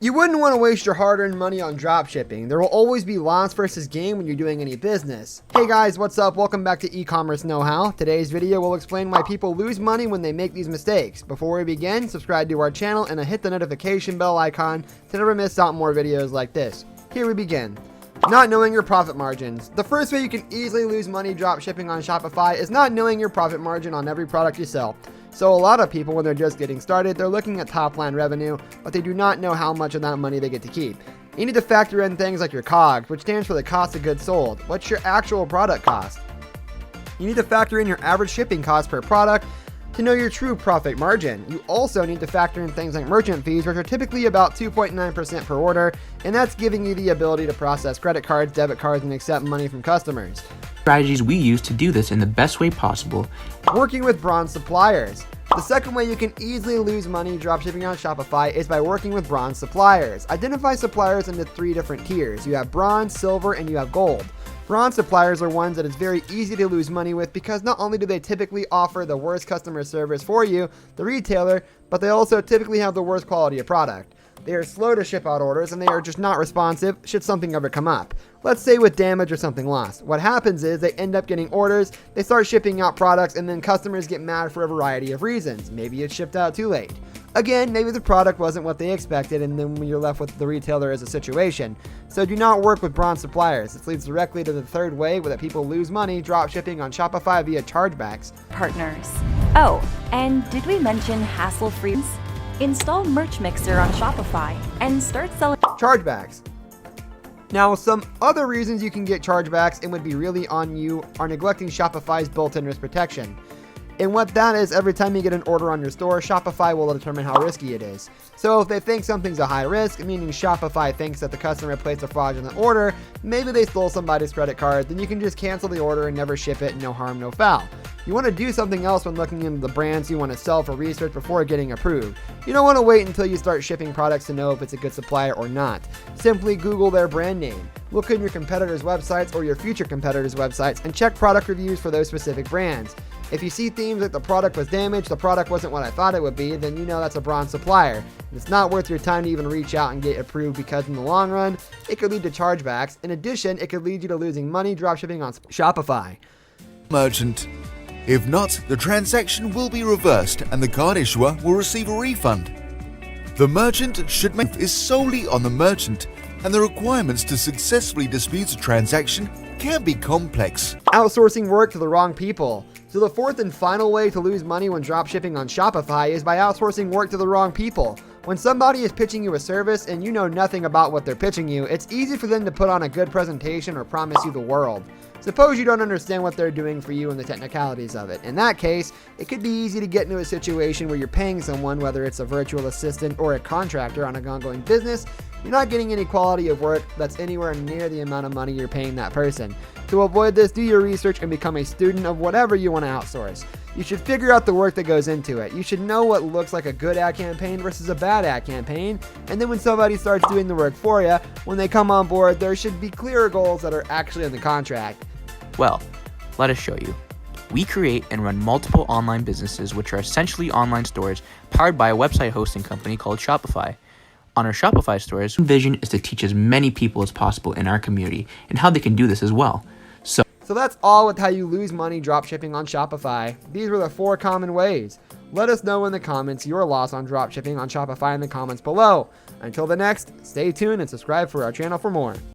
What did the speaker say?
You wouldn't want to waste your hard-earned money on dropshipping. There will always be loss versus gain when you're doing any business. Hey guys, what's up? Welcome back to e-commerce know-how. Today's video will explain why people lose money when they make these mistakes. Before we begin, subscribe to our channel and hit the notification bell icon to never miss out more videos like this. Here we begin. Not knowing your profit margins. The first way you can easily lose money dropshipping on Shopify is not knowing your profit margin on every product you sell. So a lot of people, when they're just getting started, they're looking at top line revenue, but they do not know how much of that money they get to keep. You need to factor in things like your COGS, which stands for the cost of goods sold. What's your actual product cost? You need to factor in your average shipping cost per product to know your true profit margin. You also need to factor in things like merchant fees, which are typically about 2.9% per order, and that's giving you the ability to process credit cards, debit cards, and accept money from customers. Strategies we use to do this in the best way possible. Working with bronze suppliers. The second way you can easily lose money dropshipping on Shopify is by working with bronze suppliers. Identify suppliers into 3 different tiers. You have bronze, silver, and you have gold. Bronze suppliers are ones that it's very easy to lose money with because not only do they typically offer the worst customer service for you, the retailer, but they also typically have the worst quality of product. They are slow to ship out orders and they are just not responsive should something ever come up. Let's say with damage or something lost. What happens is they end up getting orders, they start shipping out products, and then customers get mad for a variety of reasons. Maybe it's shipped out too late. Again, maybe the product wasn't what they expected, and then when you're left with the retailer as a situation. So do not work with bronze suppliers. This leads directly to the third way that people lose money dropshipping on Shopify via chargebacks. Partners. Oh, and did we mention hassle-free? Install Merch Mixer on Shopify and start selling Chargebacks. Now, some other reasons you can get chargebacks and would be really on you are neglecting Shopify's built-in risk protection. And what that is, every time you get an order on your store, Shopify will determine how risky it is. So if they think something's a high risk, meaning Shopify thinks that the customer placed a fraudulent order, maybe they stole somebody's credit card, then you can just cancel the order and never ship it, no harm, no foul. You want to do something else when looking into the brands you want to sell for research before getting approved. You don't want to wait until you start shipping products to know if it's a good supplier or not. Simply Google their brand name. Look in your competitors' websites or your future competitors' websites and check product reviews for those specific brands. If you see themes like the product was damaged, the product wasn't what I thought it would be, then you know that's a bronze supplier. And it's not worth your time to even reach out and get approved because in the long run, it could lead to chargebacks. In addition, it could lead you to losing money dropshipping on Shopify. Merchant. If not, the transaction will be reversed and the card issuer will receive a refund. The merchant should make is solely on the merchant, and the requirements to successfully dispute a transaction can be complex. Outsourcing work to the wrong people. So the fourth and final way to lose money when dropshipping on Shopify is by outsourcing work to the wrong people. When somebody is pitching you a service and you know nothing about what they're pitching you, it's easy for them to put on a good presentation or promise you the world. Suppose you don't understand what they're doing for you and the technicalities of it. In that case, it could be easy to get into a situation where you're paying someone, whether it's a virtual assistant or a contractor on an ongoing business, you're not getting any quality of work that's anywhere near the amount of money you're paying that person. To avoid this, do your research and become a student of whatever you want to outsource. You should figure out the work that goes into it. You should know what looks like a good ad campaign versus a bad ad campaign. And then when somebody starts doing the work for you, when they come on board, there should be clearer goals that are actually in the contract. Well, let us show you. We create and run multiple online businesses, which are essentially online stores powered by a website hosting company called Shopify. On our Shopify stores, our vision is to teach as many people as possible in our community and how they can do this as well. So that's all with how you lose money dropshipping on Shopify. These were the 4 common ways. Let us know in the comments your loss on dropshipping on Shopify in the comments below. Until the next, stay tuned and subscribe for our channel for more.